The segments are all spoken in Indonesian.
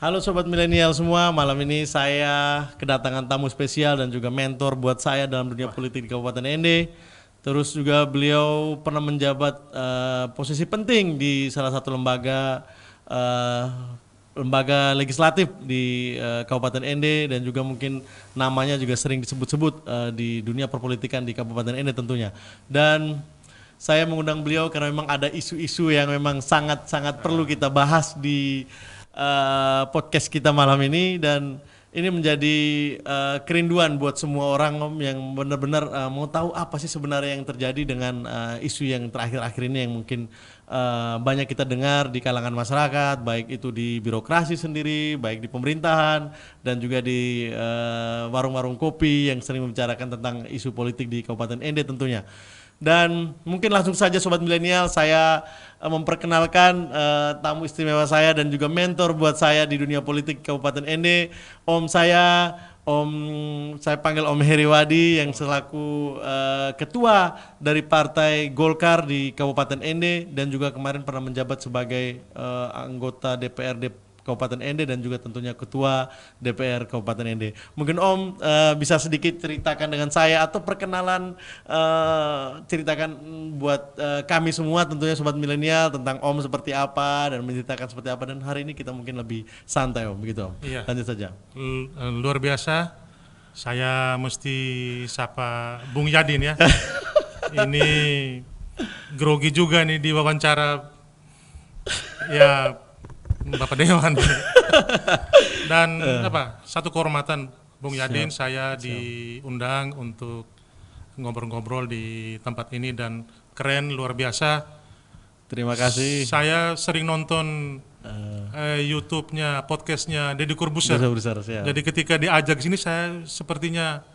Halo Sobat Milenial semua, malam ini saya kedatangan tamu spesial dan juga mentor buat saya dalam dunia politik di Kabupaten Ende. Terus juga beliau pernah menjabat posisi penting di salah satu eh, lembaga legislatif di Kabupaten Ende dan juga mungkin namanya juga sering disebut-sebut di dunia perpolitikan di Kabupaten Ende tentunya. Dan saya mengundang beliau karena memang ada isu-isu yang memang sangat-sangat perlu kita bahas di podcast kita malam ini, dan ini menjadi kerinduan buat semua orang Om yang benar-benar mau tahu apa sih sebenarnya yang terjadi dengan isu yang terakhir-akhir ini yang mungkin banyak kita dengar di kalangan masyarakat, baik itu di birokrasi sendiri, baik di pemerintahan dan juga di warung-warung kopi yang sering membicarakan tentang isu politik di Kabupaten Ende tentunya. Dan mungkin langsung saja Sobat Milenial, saya memperkenalkan tamu istimewa saya dan juga mentor buat saya di dunia politik Kabupaten Ende, saya panggil Om Heriwadi yang selaku ketua dari Partai Golkar di Kabupaten Ende dan juga kemarin pernah menjabat sebagai anggota DPRD Kabupaten Ende dan juga tentunya ketua DPR Kabupaten Ende. Mungkin Om bisa sedikit ceritakan dengan saya atau perkenalan ceritakan buat kami semua tentunya Sobat Milenial tentang Om seperti apa dan menceritakan seperti apa, dan hari ini kita mungkin lebih santai Om, begitu Om. Iya. Lanjut saja. Luar biasa. Saya mesti sapa Bung Yadin ya. Ini grogi juga nih di wawancara ya Bapak Dewan. Dan satu kehormatan Bung Yadin, saya diundang untuk ngobrol-ngobrol di tempat ini dan keren, luar biasa. Terima kasih. Saya sering nonton YouTube-nya, podcast-nya Deddy Corbuzier. Jadi ketika diajak sini saya sepertinya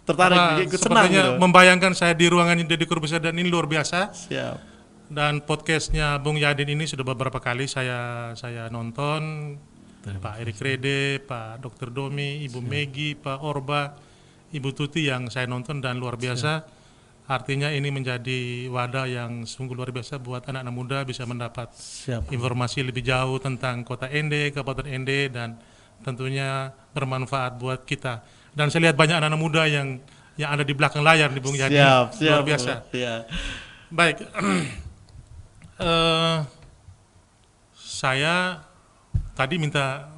tertarik, ikut senang gitu. Membayangkan saya di ruangan Deddy Corbuzier dan ini luar biasa. Siap. Dan podcastnya Bung Yadin ini sudah beberapa kali saya nonton. Pak Erik Rede, Pak Dr. Domi, Ibu Megi, Pak Orba, Ibu Tuti yang saya nonton dan luar biasa. Artinya ini menjadi wadah yang sungguh luar biasa buat anak-anak muda bisa mendapat informasi lebih jauh tentang Kota Ende, Kabupaten Ende, dan tentunya bermanfaat buat kita. Dan saya lihat banyak anak-anak muda yang ada di belakang layar di Bung Yadin. Luar biasa. Baik. Saya tadi minta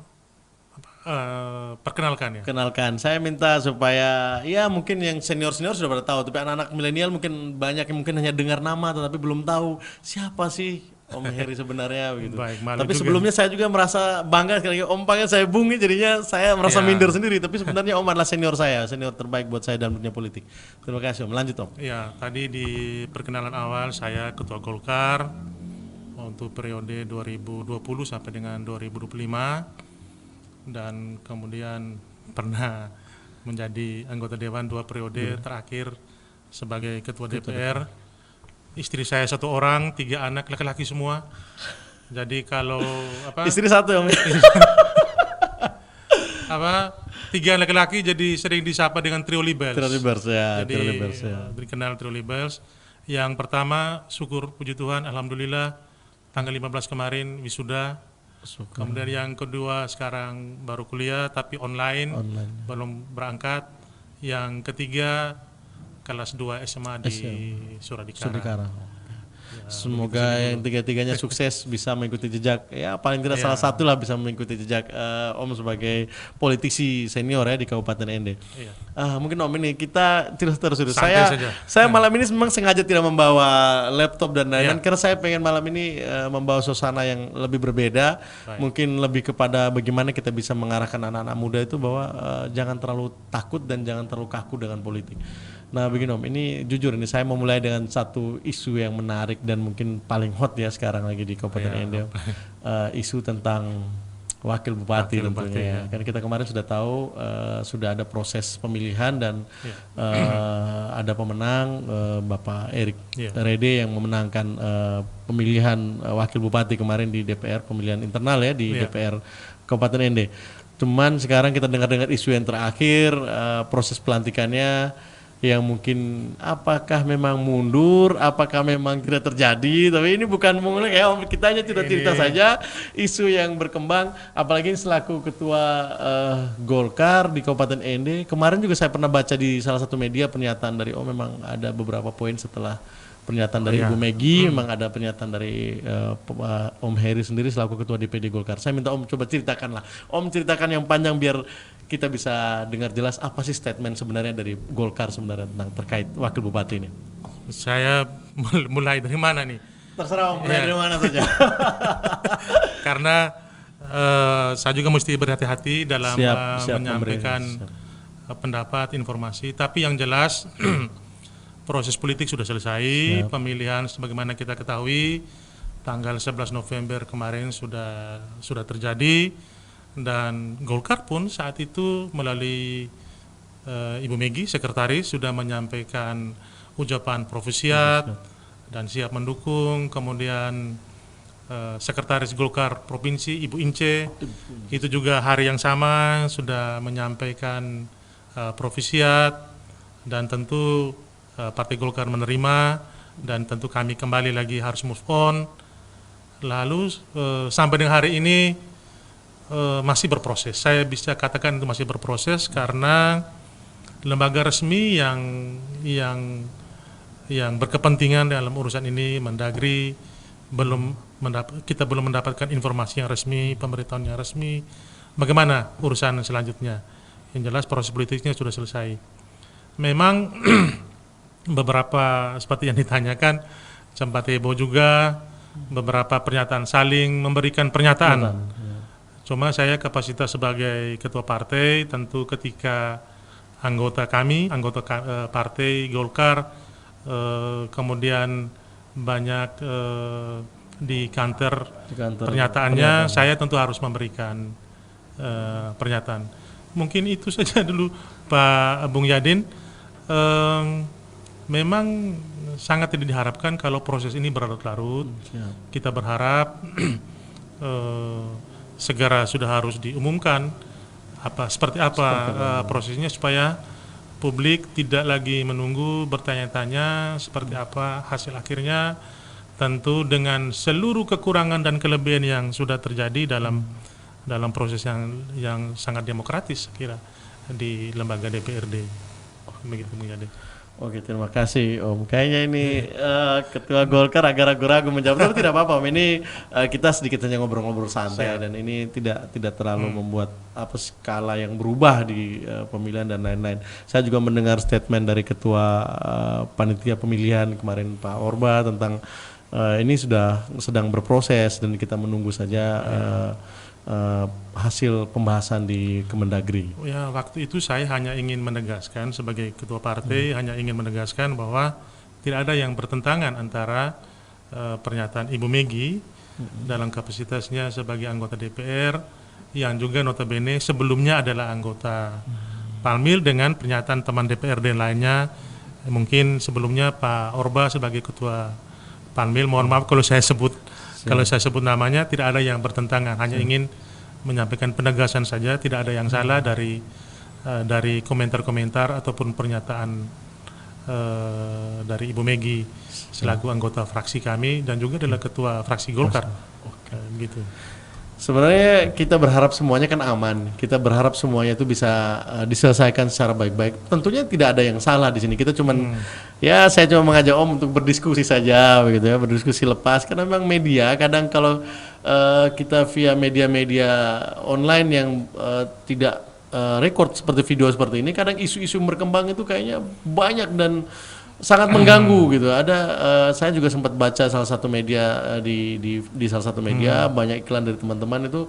perkenalkan ya. Kenalkan, saya minta supaya ya mungkin yang senior sudah pada tahu, tapi anak-anak milenial mungkin banyak yang mungkin hanya dengar nama tetapi belum tahu siapa sih Om Heri sebenarnya begitu. Baik, tapi sebelumnya saya juga merasa bangga sekali Om panggil saya Bung, jadinya saya merasa minder sendiri, tapi sebenarnya Om adalah senior saya, senior terbaik buat saya dalam dunia politik. Terima kasih Om. Lanjut Om. Ya, tadi di perkenalan awal saya ketua Golkar untuk periode 2020 sampai dengan 2025 dan kemudian pernah menjadi anggota dewan 2 periode terakhir sebagai ketua DPR. Istri saya 1 orang, 3 anak laki-laki semua. Jadi kalau istri 1 Om. 3 laki-laki jadi sering disapa dengan Trio Libels. Jadi dikenal Trio Libels. Yang pertama syukur puji Tuhan, alhamdulillah tanggal 15 kemarin wisuda. Kemudian yang kedua sekarang baru kuliah tapi online. Belum berangkat. Yang ketiga kelas 2 SMA di Suradikara. Semoga yang tiga-tiganya sukses bisa mengikuti jejak, ya paling tidak salah satu lah bisa mengikuti jejak Om sebagai politisi senior ya di Kabupaten Ende. Mungkin Om ini kita terus saya malam ini memang sengaja tidak membawa laptop dan lain-lain karena saya pengen malam ini membawa suasana yang lebih berbeda. Mungkin lebih kepada bagaimana kita bisa mengarahkan anak-anak muda itu bahwa jangan terlalu takut dan jangan terlalu kaku dengan politik. Nah begini Om, ini jujur ini saya mau mulai dengan satu isu yang menarik dan mungkin paling hot ya sekarang lagi di Kabupaten Ende, isu tentang wakil bupati tentunya. Kan kita kemarin sudah tahu sudah ada proses pemilihan dan ada pemenang Bapak Erik Rede yang memenangkan pemilihan wakil bupati kemarin di DPR, pemilihan internal ya di DPR Kabupaten Ende. Cuman sekarang kita dengar-dengar isu yang terakhir proses pelantikannya yang mungkin apakah memang mundur, apakah memang tidak terjadi, tapi ini bukan mengulang ya Om, kita hanya cerita-cerita saja isu yang berkembang, apalagi selaku ketua Golkar di Kabupaten Ende. Kemarin juga saya pernah baca di salah satu media pernyataan dari Om, memang ada beberapa poin setelah pernyataan dari Ibu Megi, memang ada pernyataan dari Om Heri sendiri selaku ketua DPD Golkar. Saya minta Om coba ceritakanlah, Om ceritakan yang panjang biar kita bisa dengar jelas apa sih statement sebenarnya dari Golkar sebenarnya tentang terkait Wakil Bupati ini. Saya mulai dari mana nih? Terserah Om, mulai dari mana saja. Karena saya juga mesti berhati-hati dalam menyampaikan pendapat, informasi. Tapi yang jelas proses politik sudah selesai, pemilihan sebagaimana kita ketahui tanggal 11 November kemarin sudah terjadi, dan Golkar pun saat itu melalui Ibu Megi, sekretaris, sudah menyampaikan ucapan profesiat dan siap mendukung. Kemudian sekretaris Golkar Provinsi Ibu Ince itu juga hari yang sama sudah menyampaikan profesiat, dan tentu Partai Golkar menerima, dan tentu kami kembali lagi harus move on. Lalu sampai dengan hari ini masih berproses. Saya bisa katakan itu masih berproses karena lembaga resmi yang berkepentingan dalam urusan ini, Mendagri, kita belum mendapatkan informasi yang resmi, pemberitahuan yang resmi bagaimana urusan selanjutnya. Yang jelas proses politiknya sudah selesai. Memang beberapa seperti yang ditanyakan sempat heboh juga, beberapa pernyataan saling memberikan pernyataan. Cuma saya kapasitas sebagai ketua partai, tentu ketika anggota partai Golkar kemudian banyak di kantor pernyataannya, saya tentu harus memberikan pernyataan. Mungkin itu saja dulu Pak Bung Yadin. Memang sangat tidak diharapkan kalau proses ini berlarut-larut. Kita berharap segera sudah harus diumumkan seperti apa prosesnya, supaya publik tidak lagi menunggu bertanya-tanya seperti apa hasil akhirnya, tentu dengan seluruh kekurangan dan kelebihan yang sudah terjadi dalam proses yang sangat demokratis kira di lembaga DPRD. Begitu menjadi. Oke, terima kasih Om. Kayaknya ini ketua Golkar agak ragu-ragu menjawab, tapi tidak apa-apa Om. Ini kita sedikit saja ngobrol-ngobrol santai dan ini tidak terlalu membuat skala yang berubah di pemilihan dan lain-lain. Saya juga mendengar statement dari ketua panitia pemilihan kemarin Pak Orba tentang ini sudah sedang berproses dan kita menunggu saja hasil pembahasan di Kemendagri. Ya, waktu itu saya hanya ingin menegaskan sebagai ketua partai, hanya ingin menegaskan bahwa tidak ada yang bertentangan antara pernyataan Ibu Megi dalam kapasitasnya sebagai anggota DPR yang juga notabene sebelumnya adalah anggota Palmil, dengan pernyataan teman DPRD lainnya. Mungkin sebelumnya Pak Orba sebagai ketua Palmil, mohon maaf kalau saya sebut namanya, tidak ada yang bertentangan, hanya ingin menyampaikan penegasan saja, tidak ada yang salah dari komentar-komentar ataupun pernyataan dari Ibu Megi selaku anggota fraksi kami dan juga adalah ketua fraksi Golkar. Gitu. Sebenarnya kita berharap semuanya kan aman. Kita berharap semuanya itu bisa diselesaikan secara baik-baik. Tentunya tidak ada yang salah di sini. Kita saya cuma mengajak Om untuk berdiskusi saja, begitu ya, berdiskusi lepas. Karena memang media kadang kalau kita via media-media online yang tidak record seperti video seperti ini, kadang isu-isu berkembang itu kayaknya banyak dan sangat mengganggu gitu. Saya juga sempat baca salah satu media di salah satu media, banyak iklan dari teman-teman itu,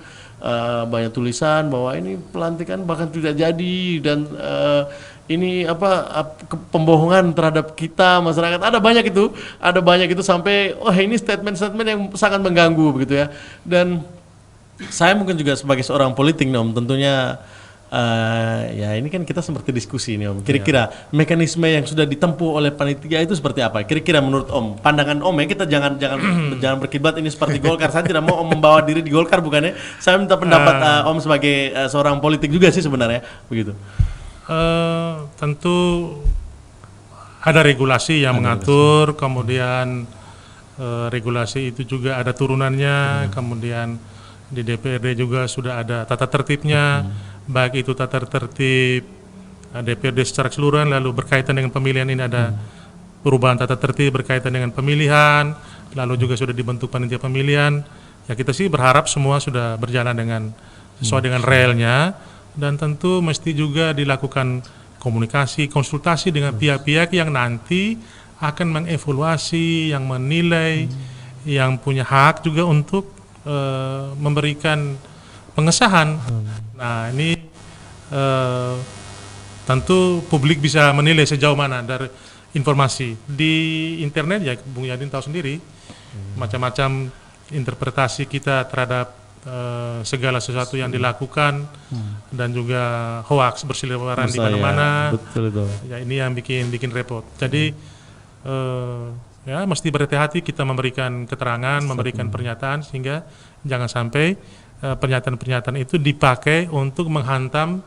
banyak tulisan bahwa ini pelantikan bahkan tidak jadi dan ini pembohongan terhadap kita masyarakat. Ada banyak itu sampai ini statement-statement yang sangat mengganggu begitu ya. Dan saya mungkin juga sebagai seorang politik Om, tentunya ya ini kan kita seperti diskusi nih Om. Kira-kira mekanisme yang sudah ditempuh oleh panitia itu seperti apa? Kira-kira menurut Om, pandangan Om ya, kita jangan berkiblat ini seperti Golkar. Saya tidak mau Om membawa diri di Golkar, bukannya. Saya minta pendapat Om sebagai seorang politik juga sih sebenarnya, begitu. Tentu ada regulasi yang mengatur, kemudian regulasi itu juga ada turunannya, kemudian di DPRD juga sudah ada tata tertibnya, baik itu tata tertib DPRD secara keseluruhan, lalu berkaitan dengan pemilihan ini ada perubahan tata tertib berkaitan dengan pemilihan, lalu juga sudah dibentuk panitia pemilihan. Ya kita sih berharap semua sudah berjalan dengan sesuai dengan relnya, dan tentu mesti juga dilakukan komunikasi, konsultasi dengan pihak-pihak yang nanti akan mengevaluasi, yang menilai, yang punya hak juga untuk memberikan pengesahan. Nah ini tentu publik bisa menilai sejauh mana dari informasi di internet. Ya Bung Yadin tahu sendiri macam-macam interpretasi kita terhadap segala sesuatu yang dilakukan, dan juga hoax berseliweran di mana-mana. Betul itu. Ya ini yang bikin repot. Jadi ya mesti berhati-hati kita memberikan keterangan, memberikan pernyataan, sehingga jangan sampai pernyataan-pernyataan itu dipakai untuk menghantam,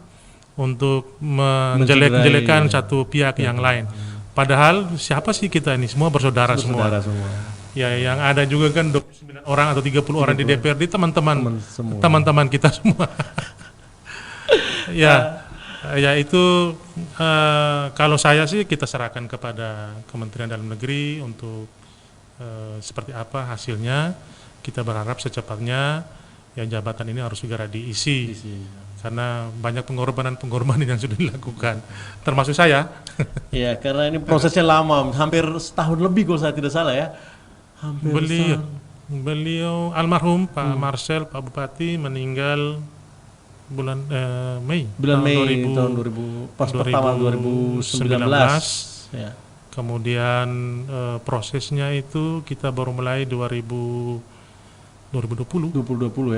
untuk menjelek-jelekan satu pihak yang lain. Padahal siapa sih kita ini, semua bersaudara semua. Ya yang ada juga kan 29 orang atau 30 orang di DPRD teman-teman kita semua. Ya itu kalau saya sih kita serahkan kepada Kementerian Dalam Negeri untuk seperti apa hasilnya. Kita berharap secepatnya ya jabatan ini harus segera diisi. Karena banyak pengorbanan yang sudah dilakukan, termasuk saya. Ya karena ini prosesnya lama, hampir setahun lebih kalau saya tidak salah ya. Beliau almarhum Pak Marcel, Pak Bupati, meninggal bulan Mei. Tahun 2000, pas pertama 2019. Ya. Kemudian prosesnya itu kita baru mulai 2020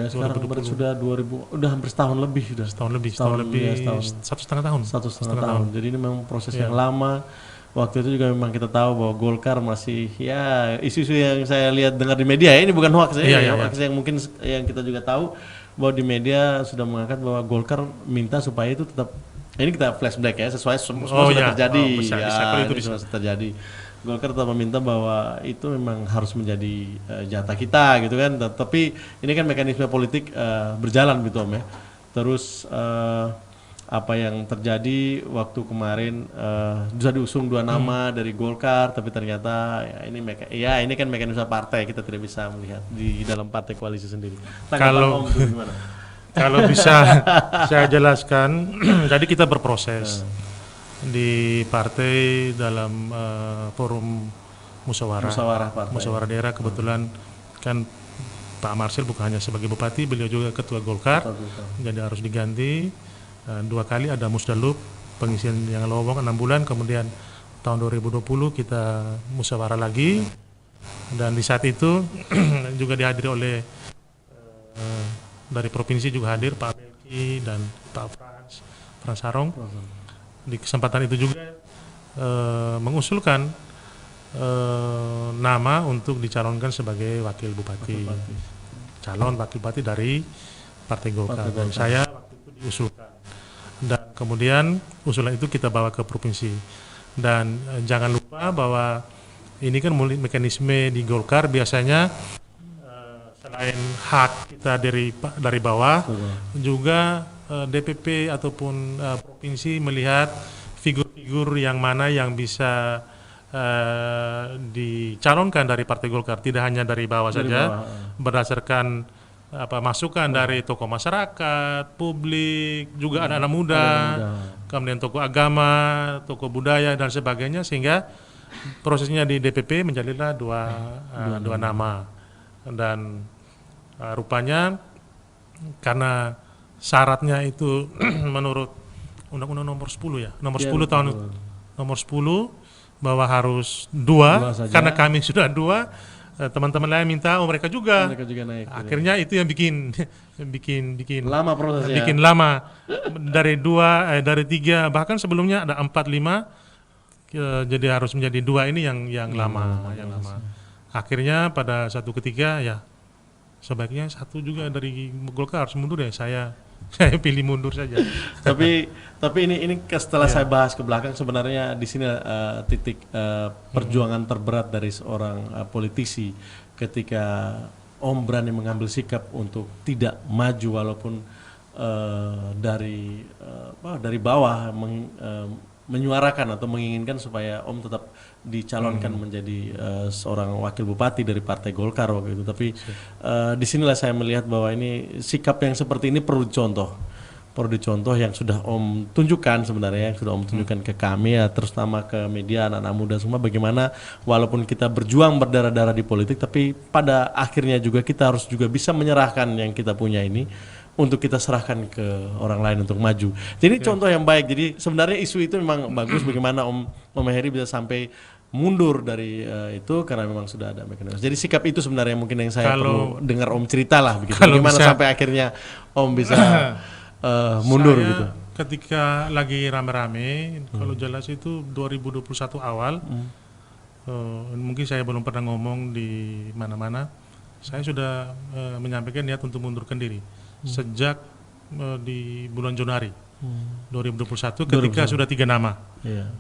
ya. Sekarang berarti sudah 2000, udah hampir setahun lebih sudah. Setahun lebih. 1,5 tahun. 1,5 tahun. Jadi ini memang proses yang lama. Waktu itu juga memang kita tahu bahwa Golkar masih ya isu-isu yang saya lihat dengar di media ya, ini bukan hoax ya, hoax yang mungkin yang kita juga tahu bahwa di media sudah mengangkat bahwa Golkar minta supaya itu tetap, ini kita flashback ya, sesuai semua sudah terjadi, sudah terjadi. Golkar tetap meminta bahwa itu memang harus menjadi jatah kita gitu kan, tapi ini kan mekanisme politik berjalan gitu Om ya. Terus apa yang terjadi waktu kemarin sudah diusung 2 nama dari Golkar, tapi ternyata ya ini kan mekanisme partai, kita tidak bisa melihat di dalam partai koalisi sendiri. Kalau bisa saya jelaskan, jadi kita berproses di partai dalam forum musyawarah daerah. Kebetulan kan Pak Marcel bukan hanya sebagai bupati, beliau juga ketua Golkar, jadi harus diganti. 2 kali ada musdalup pengisian yang lowong 6 bulan, kemudian tahun 2020 kita musyawarah lagi, dan di saat itu juga dihadiri oleh dari provinsi juga hadir Pak Melki dan Pak Frans Sarong. Di kesempatan itu juga mengusulkan nama untuk dicalonkan sebagai wakil bupati. Calon wakil bupati dari Partai Golkar, dan saya waktu itu diusulkan. Dan kemudian usulan itu kita bawa ke provinsi. Dan jangan lupa bahwa ini kan mekanisme di Golkar biasanya selain hak kita dari bawah, juga DPP ataupun provinsi melihat figur-figur yang mana yang bisa dicalonkan dari Partai Golkar, tidak hanya dari bawah saja, berdasarkan masukan dari tokoh masyarakat, publik, juga anak-anak muda, kemudian tokoh agama, tokoh budaya dan sebagainya, sehingga prosesnya di DPP menjadilah dua nama. Dan rupanya karena syaratnya itu menurut Undang-Undang nomor 10 ya, nomor 10 tahun nomor 10 bahwa harus 2, karena kami sudah 2. Teman-teman lain minta, mereka juga naik. Akhirnya itu yang bikin lama prosesnya. Bikin lama dari 3, bahkan sebelumnya ada 4, 5, jadi harus menjadi 2 ini yang lama. Akhirnya pada satu ketika ya sebaiknya 1 juga dari Golkar harus mundur ya, saya saya pilih mundur saja. Tapi ini setelah saya bahas ke belakang sebenarnya di sini titik perjuangan terberat dari seorang politisi ketika Om berani mengambil sikap untuk tidak maju walaupun dari bawah menyuarakan atau menginginkan supaya Om tetap dicalonkan menjadi seorang wakil bupati dari Partai Golkar waktu itu. Tapi disinilah saya melihat bahwa ini sikap yang seperti ini perlu dicontoh yang sudah Om tunjukkan sebenarnya, yang sudah Om tunjukkan ke kami ya, terutama ke media, anak-anak muda semua, bagaimana walaupun kita berjuang berdarah-darah di politik, tapi pada akhirnya juga kita harus juga bisa menyerahkan yang kita punya ini untuk kita serahkan ke orang lain untuk maju. Jadi contoh yang baik. Jadi sebenarnya isu itu memang bagus bagaimana Om Heri bisa sampai mundur dari itu karena memang sudah ada mekanisme. Jadi sikap itu sebenarnya mungkin yang saya perlu dengar Om cerita lah begitu. Bagaimana sampai akhirnya Om bisa mundur gitu. Ketika lagi rame-rame, kalau jelas itu 2021 awal, mungkin saya belum pernah ngomong di mana-mana. Saya sudah menyampaikan niat untuk mundurkan diri sejak di bulan Januari 2021 ketika sudah 3 nama.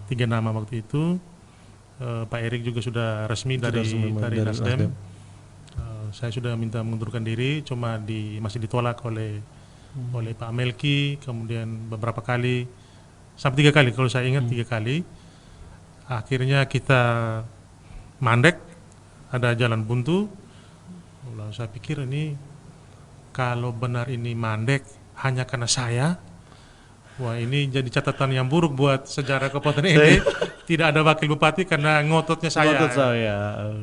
Tiga nama waktu itu. Pak Erik juga sudah resmi dari Nasdem. Saya sudah minta mengundurkan diri, cuma masih ditolak oleh Pak Melki, kemudian beberapa kali, sampai 3 kali kalau saya ingat 3 kali. Akhirnya kita mandek, ada jalan buntu. Lalu saya pikir ini kalau benar ini mandek hanya karena saya, wah ini jadi catatan yang buruk buat sejarah Kabupaten ini. Tidak ada wakil bupati karena ngototnya saya.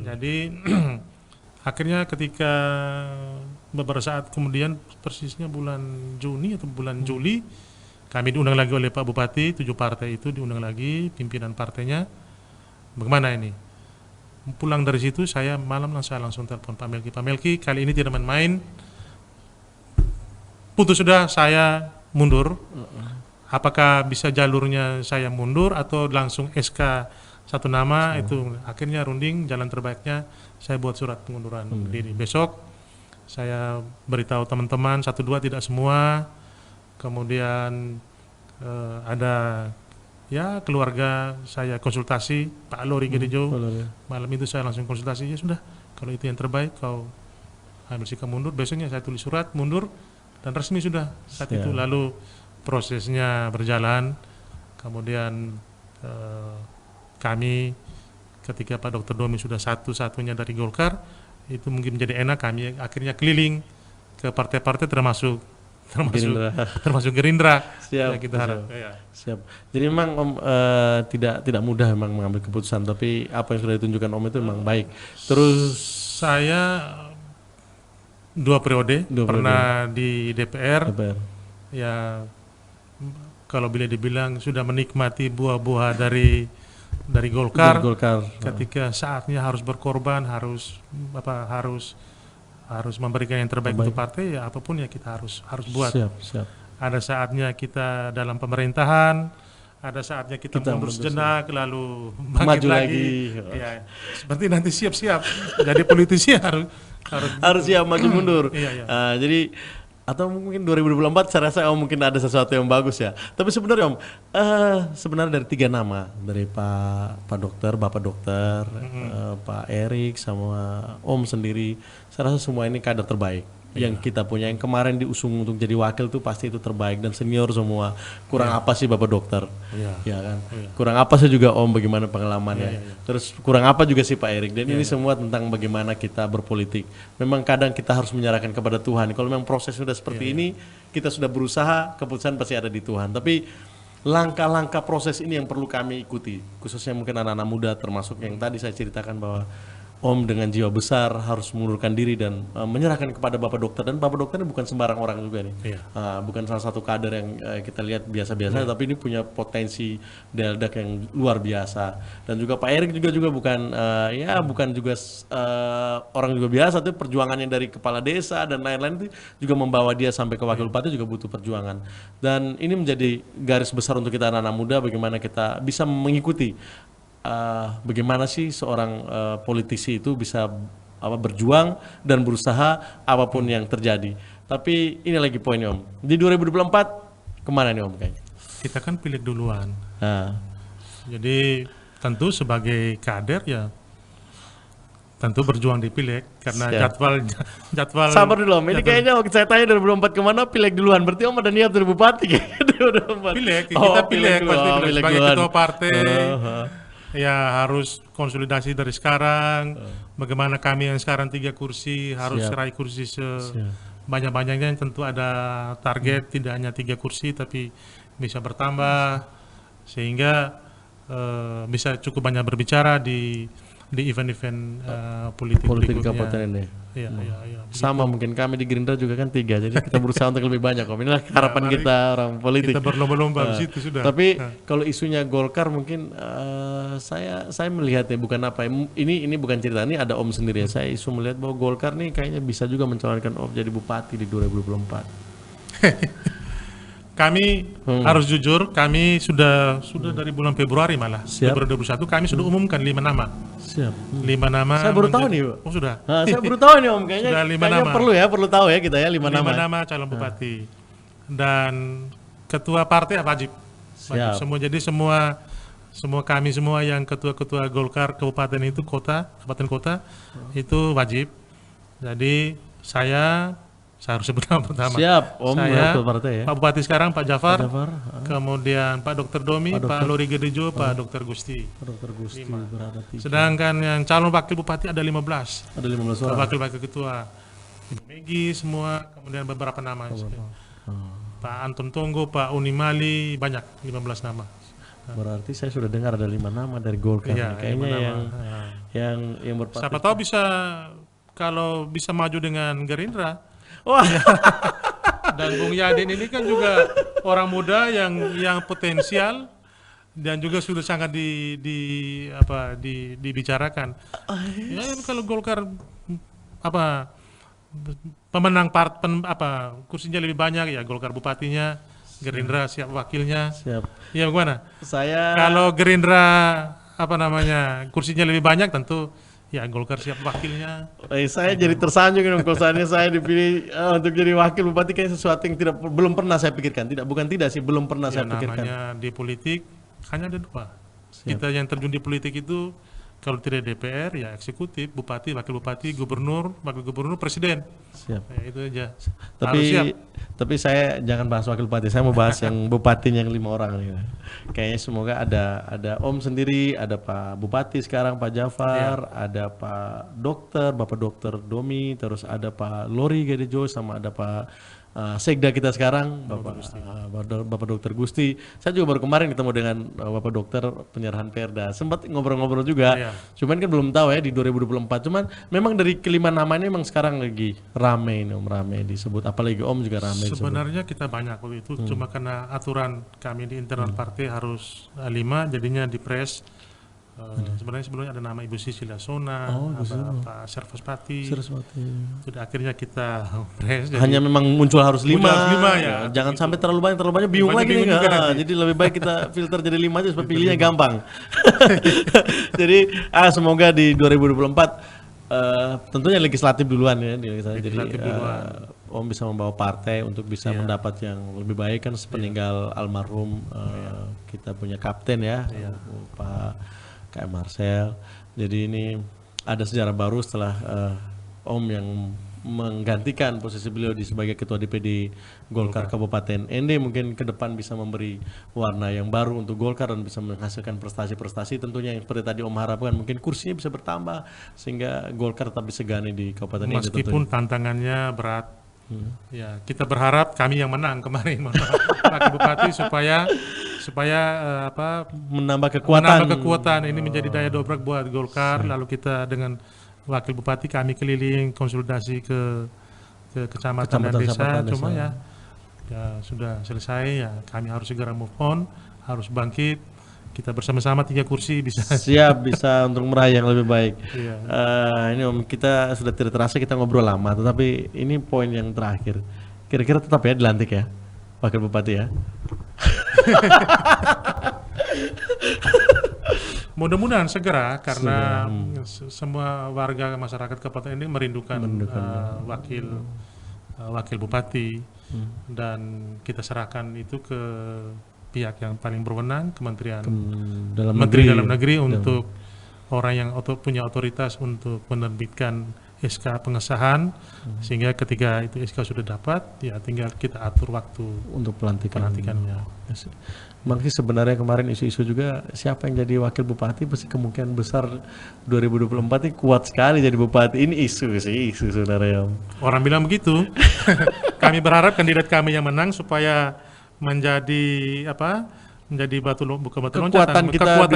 Jadi akhirnya ketika beberapa saat kemudian, persisnya bulan Juni atau bulan Juli, kami diundang lagi oleh Pak Bupati, 7 partai itu diundang lagi, pimpinan partainya. Bagaimana ini? Pulang dari situ saya saya langsung telepon Pak Melki. Pak Melki, kali ini tidak main-main. Putus sudah, saya mundur. Apakah bisa jalurnya saya mundur atau langsung SK satu nama? Itu akhirnya runding, jalan terbaiknya saya buat surat pengunduran diri. Besok saya beritahu teman-teman 1-2, tidak semua. Kemudian ada ya keluarga saya konsultasi, Pak Lori Gedejo. Malam itu saya langsung konsultasi, ya sudah, kalau itu yang terbaik kau ambil sikap mundur. Besoknya saya tulis surat mundur dan resmi sudah saat itu. Lalu prosesnya berjalan, kemudian kami ketika Pak Dr. Domi sudah satu-satunya dari Golkar, itu mungkin menjadi enak, kami akhirnya keliling ke partai-partai termasuk Gerindra. Siap, ya, kita harap. Siap. Jadi memang Om tidak mudah memang mengambil keputusan, tapi apa yang sudah ditunjukkan Om itu memang baik. Terus saya 2 periode pernah di DPR. Ya kalau boleh dibilang sudah menikmati buah-buah dari Golkar. Ketika saatnya harus berkorban, harus memberikan yang terbaik untuk partai, ya apapun ya kita harus buat. Siap. Ada saatnya kita dalam pemerintahan, ada saatnya kita mundur sejenak lalu maju lagi. Ya, seperti nanti siap-siap jadi politisi harus siap maju mundur. Iya. Jadi atau mungkin 2024 saya rasa mungkin ada sesuatu yang bagus ya. Tapi sebenarnya Om, sebenarnya dari 3 nama, dari Pak Dokter, Bapak Dokter, Pak Erik sama Om sendiri, saya rasa semua ini kader terbaik yang kita punya. Yang kemarin diusung untuk jadi wakil tuh pasti itu terbaik dan senior semua. Kurang apa sih Bapak Dokter? Ya kan? Kurang apa sih juga Om, bagaimana pengalamannya? Terus kurang apa juga sih Pak Erik? Dan ini semua tentang bagaimana kita berpolitik. Memang kadang kita harus menyerahkan kepada Tuhan. Kalau memang proses sudah seperti ini, kita sudah berusaha, keputusan pasti ada di Tuhan. Tapi langkah-langkah proses ini yang perlu kami ikuti, khususnya mungkin anak-anak muda, termasuk yang tadi saya ceritakan bahwa Om dengan jiwa besar harus mengundurkan diri dan menyerahkan kepada Bapak Dokter. Dan Bapak Dokter ini bukan sembarang orang juga nih, bukan salah satu kader yang kita lihat biasa-biasa, tapi ini punya potensi deldak yang luar biasa. Dan juga Pak Erik juga bukan bukan juga orang juga biasa, tuh perjuangannya dari kepala desa dan lain-lain itu juga membawa dia sampai ke wakil bupati juga butuh perjuangan. Dan ini menjadi garis besar untuk kita anak-anak muda, bagaimana kita bisa mengikuti bagaimana sih seorang politisi itu bisa berjuang dan berusaha apapun yang terjadi. Tapi ini lagi poinnya Om. Di 2024 kemana nih Om kayaknya? Kita kan pileg duluan. Nah, Jadi tentu sebagai kader ya tentu berjuang di pileg karena Siap. jadwal sabar dulu Om. Ini kayaknya waktu saya tanya 2024 kemana, pileg duluan. Berarti Om ada niat dari Bupati kayaknya 2024. pileg kita pileg dulu. pasti pileg. Pileg Sebagai duluan. ketua partai Oh. ya harus konsolidasi dari sekarang. Bagaimana kami yang sekarang 3 kursi harus Siap. raih kursi sebanyak-banyaknya. Tentu ada target tidak hanya 3 kursi tapi bisa bertambah sehingga bisa cukup banyak berbicara di event-event politik Politik di berikutnya. Kabupaten ini. Iya, iya, iya. Sama mungkin kami di Gerindra juga kan 3, jadi kita berusaha untuk lebih banyak Om. Inilah harapan mari kita orang politik. Kita berlomba-lomba di situ sudah. Tapi kalau isunya Golkar mungkin saya melihatnya bukan apa ini bukan cerita, ini ada Om sendiri ya. Saya isu melihat bahwa Golkar nih kayaknya bisa juga mencalonkan Om jadi bupati di 2024. Kami harus jujur, kami sudah dari bulan Februari malah Siap. Februari 2021 kami sudah umumkan 5 nama. Siap. 5 nama. Saya baru tahu nih, Pak. Oh sudah. Nah, saya baru tahu nih Om, kayaknya, Sudah 5 kayaknya nama. perlu tahu ya kita ya 5 5 nama. nama calon bupati. Dan ketua partai wajib. Siap. Semua jadi semua kami semua yang ketua-ketua Golkar kabupaten itu kabupaten kota itu wajib. Jadi saya harus sebut nama pertama. Siap, Om Saya, ketua partai ya. Pak Bupati sekarang Pak Jafar, Jafar, kemudian Pak Dr. Domi, Pak Lori Gedejo, Pak Dr. Gusti. Dr. Gusti berada 3. Sedangkan yang calon wakil bupati ada 15. Ada 15 orang. Wakil-wakil ketua. Ibu Megi semua, kemudian beberapa nama. Pak Anton Tonggo, Pak Unimali, banyak 15 nama. Berarti saya sudah dengar ada 5 nama dari Golkar. Iya, Kayaknya 5 nama. yang berpartai. Siapa tahu bisa kalau bisa maju dengan Gerindra. Wah, Dan Bung Yadin ini kan juga orang muda yang potensial dan juga sudah sangat dibicarakan. Ya kalau Golkar pemenang kursinya lebih banyak ya Golkar bupatinya, Gerindra siap wakilnya. siap. Ya gimana? Saya Kalau Gerindra kursinya lebih banyak tentu ya Golkar siap wakilnya. saya jadi tersanjung dong kalau seandainya saya dipilih untuk jadi wakil bupati, kayak sesuatu yang belum pernah saya pikirkan. Belum pernah Ya, saya pikirkan. namanya di politik hanya ada 2. Kita yang terjun di politik itu kalau tidak DPR ya eksekutif, bupati, wakil bupati, gubernur, wakil gubernur, presiden. Siap. Ya, itu aja. Harus siap. Tapi saya jangan bahas wakil bupati, saya mau bahas yang bupatinya yang 5 orang nih. Kayaknya semoga ada Om sendiri, ada Pak Bupati sekarang Pak Jafar, ada Pak Dokter, Bapak Dokter Domi, terus ada Pak Lori Gedejo, sama ada Pak Sekda kita sekarang Bapak Dokter Gusti. Saya juga baru kemarin ketemu dengan Bapak Dokter penyerahan Perda. Sempat ngobrol-ngobrol juga. Iya. Cuman kan belum tahu ya di 2024. Cuman memang dari kelima nama ini memang sekarang lagi rame ini Om, rame disebut. Apalagi Om juga rame disebut. Sebenarnya kita banyak waktu itu, cuma karena aturan kami di internal partai harus 5, jadinya di press. Sebenarnya sebelumnya ada nama Ibu Sisilia Sona, ada Pak Servaspati. Sudah akhirnya kita press. Hanya memang muncul harus 5. Ya. Jangan sampai terlalu banyak bingung lagi nih. Jadi lebih baik kita filter jadi 5 aja supaya pilihnya gampang. Jadi semoga di 2024 tentunya legislatif duluan ya. Jadi Om bisa membawa partai untuk bisa mendapat yang lebih baik kan sepeninggal almarhum kita punya kapten ya, Pak KM Marcel. Jadi ini ada sejarah baru setelah Om yang menggantikan posisi beliau sebagai ketua DPD Golkar Kabupaten ND, mungkin ke depan bisa memberi warna yang baru untuk Golkar dan bisa menghasilkan prestasi-prestasi tentunya yang seperti tadi Om harapkan, mungkin kursinya bisa bertambah sehingga Golkar tetap disegani di Kabupaten ND. Meskipun tantangannya berat, ya kita berharap kami yang menang kemarin Wakil Bupati supaya menambah kekuatan. Ini menjadi daya dobrak buat Golkar. Lalu kita dengan Wakil Bupati kami keliling konsolidasi ke kecamatan dan desa. Cuma ya sudah selesai ya kami harus segera move on, harus bangkit. Kita bersama-sama 3 kursi bisa bisa untuk meraih yang lebih baik. Iya. Ini Om, kita sudah tidak terasa kita ngobrol lama, tetapi ini poin yang terakhir. Kira-kira tetap ya dilantik ya Wakil Bupati ya. Mudah-mudahan segera karena semua warga masyarakat kabupaten ini merindukan wakil wakil bupati, dan kita serahkan itu ke pihak yang paling berwenang, Kementerian Menteri Dalam Negeri untuk orang yang punya otoritas untuk menerbitkan SK pengesahan, sehingga ketika itu SK sudah dapat, ya tinggal kita atur waktu untuk pelantikannya. Makanya sebenarnya kemarin isu-isu juga siapa yang jadi wakil bupati pasti kemungkinan besar 2024 ini kuat sekali jadi bupati. Ini isu sebenarnya. Orang bilang begitu. Kami berharap kandidat kami yang menang supaya menjadi kekuatan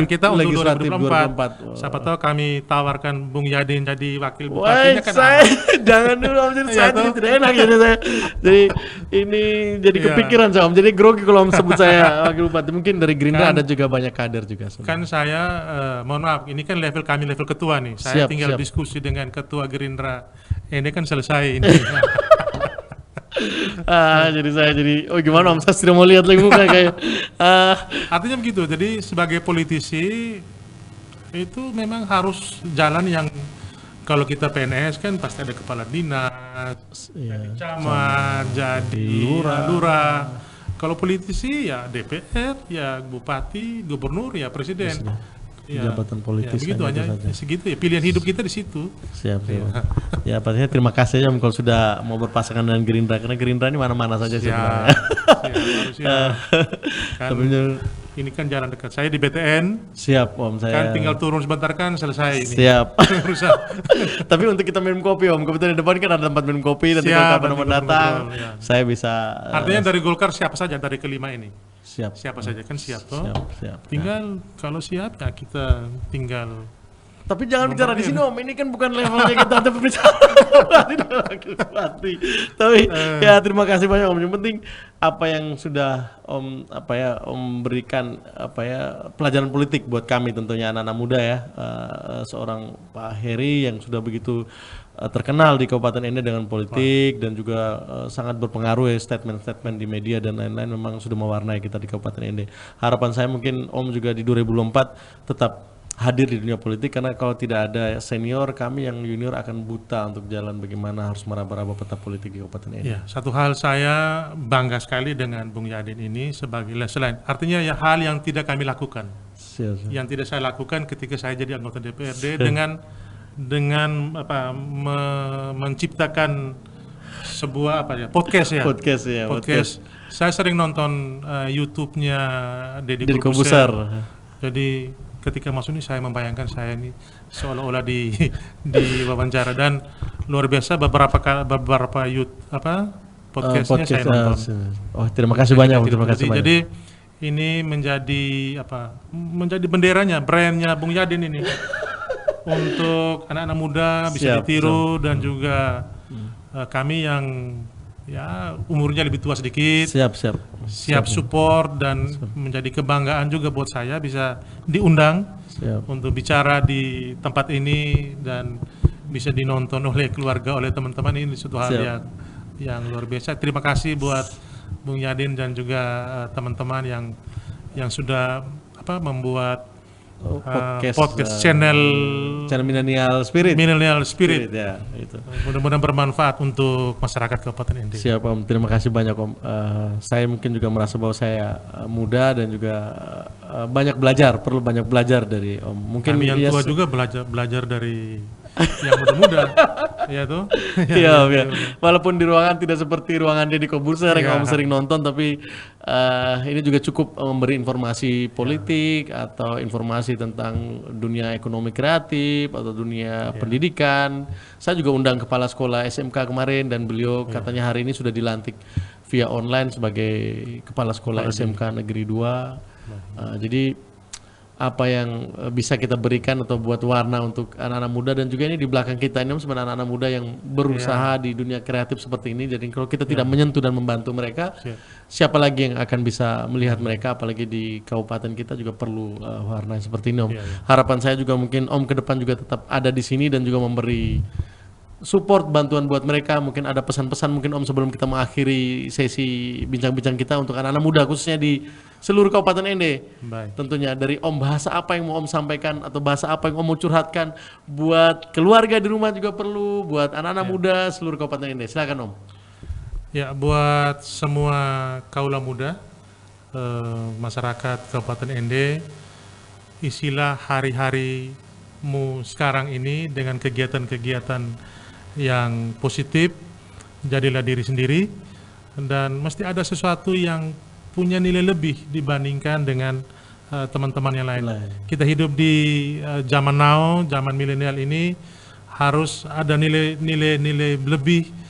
kita untuk 2024. Siapa tahu kami tawarkan Bung Yadin jadi wakil bupatinya kan. Jangan dulu Om, jadi saya jadi tidak enak jadi saya. Jadi ini jadi kepikiran saya Om. Jadi grogi kalau Om sebut saya wakil bupati. Mungkin dari Gerindra ada juga banyak kader juga. Kan saya mohon maaf, ini kan level kami level ketua nih. Saya tinggal diskusi dengan ketua Gerindra. Ini kan selesai ini. Jadi saya gimana Om, saya sudah mau lihat lagi muka kayak artinya begitu. Jadi sebagai politisi itu memang harus jalan yang, kalau kita PNS kan pasti ada kepala dinas, jadi camat, jadi lurah. Kalau politisi ya DPR, ya bupati, gubernur, ya presiden. Jabatan politis begitu aja segitu ya, pilihan hidup kita di situ. Siap. Ya pastinya terima kasih ya Om kalau sudah mau berpasangan dengan Gerindra, karena Gerindra ini mana-mana saja sebenarnya. Kan, ini kan jalan dekat. Saya di BTN. Siap Om, saya kan tinggal turun sebentar kan selesai ini. Siap. Tapi untuk kita minum kopi Om, kebetulan di depan kan ada tempat minum kopi, dan kalau kapan mau datang saya bisa. Artinya dari Golkar siapa saja dari kelima ini? Siapa saja kan siap toh. Siap. Tinggal kalau siap ya kita tinggal. Tapi jangan bicara di sini Om, ini kan bukan levelnya kita untuk bicara. Tapi ya terima kasih banyak Om. Yang penting apa yang sudah Om Om berikan pelajaran politik buat kami tentunya anak-anak muda ya. Seorang Pak Heri yang sudah begitu terkenal di Kabupaten Ende dengan politik dan juga sangat berpengaruh ya, statement-statement di media dan lain-lain memang sudah mewarnai kita di Kabupaten Ende. Harapan saya mungkin Om juga di 2024 tetap hadir di dunia politik, karena kalau tidak ada senior, kami yang junior akan buta untuk jalan bagaimana harus meraba-raba peta politik di Kabupaten Ende. Ya, satu hal saya bangga sekali dengan Bung Yadin ini sebagai selain artinya ya hal yang tidak kami lakukan. Yang tidak saya lakukan ketika saya jadi anggota DPRD dengan menciptakan sebuah podcast ya. Podcast. Saya sering nonton YouTube-nya Deddy Corbuzier. Jadi ketika masuk ini saya membayangkan saya ini seolah-olah di wawancara, dan luar biasa beberapa podcastnya saya nonton. Terima kasih banyak. Jadi ini menjadi benderanya, brandnya Bung Yadin ini. Untuk anak-anak muda bisa ditiru dan juga kami yang ya umurnya lebih tua sedikit siap support dan menjadi kebanggaan juga buat saya bisa diundang untuk bicara di tempat ini dan bisa dinonton oleh keluarga, oleh teman-teman. Ini suatu hal yang luar biasa. Terima kasih buat Bung Yadin dan juga teman-teman yang sudah membuat podcast channel Millennial Spirit ya, itu. Mudah-mudahan bermanfaat untuk masyarakat Kabupaten Ende. Siap Om, terima kasih banyak Om. Saya mungkin juga merasa bahwa saya muda dan juga perlu banyak belajar dari Om. Mungkin kami yang tua juga belajar dari yang muda-muda. Ya tuh. Iya. Walaupun di ruangan tidak seperti ruangan Deddy Corbuzier yang Om sering nonton, tapi ini juga cukup memberi informasi politik atau informasi tentang dunia ekonomi kreatif atau dunia pendidikan. Saya juga undang kepala sekolah SMK kemarin dan beliau katanya hari ini sudah dilantik via online sebagai kepala sekolah SMK Negeri 2. Jadi apa yang bisa kita berikan atau buat warna untuk anak-anak muda, dan juga ini di belakang kita ini sebenarnya anak-anak muda yang berusaha di dunia kreatif seperti ini. Jadi kalau kita tidak menyentuh dan membantu mereka, siapa lagi yang akan bisa melihat mereka, apalagi di kabupaten kita juga perlu warna seperti ini Om. Harapan saya juga mungkin Om ke depan juga tetap ada di sini dan juga memberi support, bantuan buat mereka. Mungkin ada pesan-pesan mungkin Om sebelum kita mengakhiri sesi bincang-bincang kita untuk anak-anak muda khususnya di seluruh Kabupaten Ende. Tentunya dari Om, bahasa apa yang mau Om sampaikan atau bahasa apa yang Om mau curhatkan buat keluarga di rumah juga perlu, buat anak-anak muda seluruh Kabupaten Ende. Silakan Om. Ya, buat semua kaula muda, masyarakat Kabupaten Ende, isilah hari-harimu sekarang ini dengan kegiatan-kegiatan yang positif, jadilah diri sendiri, dan mesti ada sesuatu yang punya nilai lebih dibandingkan dengan teman-teman yang lain. Kita hidup di zaman now, zaman milenial ini, harus ada nilai-nilai lebih,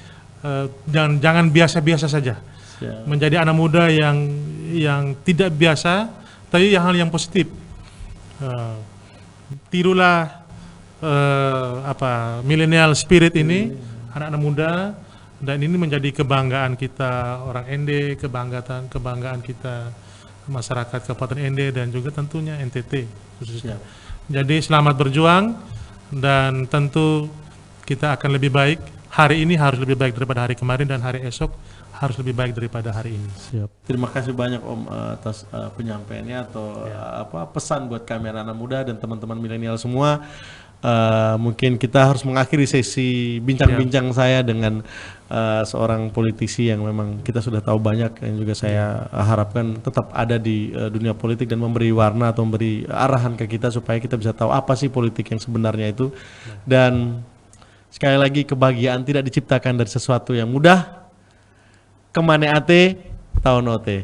dan jangan biasa-biasa saja. Siap. Menjadi anak muda yang tidak biasa, tapi hal yang positif. Tirulah millennial spirit ini, anak-anak muda, dan ini menjadi kebanggaan kita orang Ende, kebanggaan kita masyarakat Kabupaten Ende, dan juga tentunya NTT khususnya. Jadi selamat berjuang, dan tentu kita akan lebih baik. Hari ini harus lebih baik daripada hari kemarin, dan hari esok harus lebih baik daripada hari ini. Siap. Terima kasih banyak Om atas penyampaiannya atau pesan buat kami anak-anak muda dan teman-teman milenial semua. Mungkin kita harus mengakhiri sesi bincang-bincang saya dengan seorang politisi yang memang kita sudah tahu banyak, yang juga saya harapkan tetap ada di dunia politik dan memberi warna atau memberi arahan ke kita supaya kita bisa tahu apa sih politik yang sebenarnya itu. Dan sekali lagi, kebahagiaan tidak diciptakan dari sesuatu yang mudah. Kemana ate, tahun ote.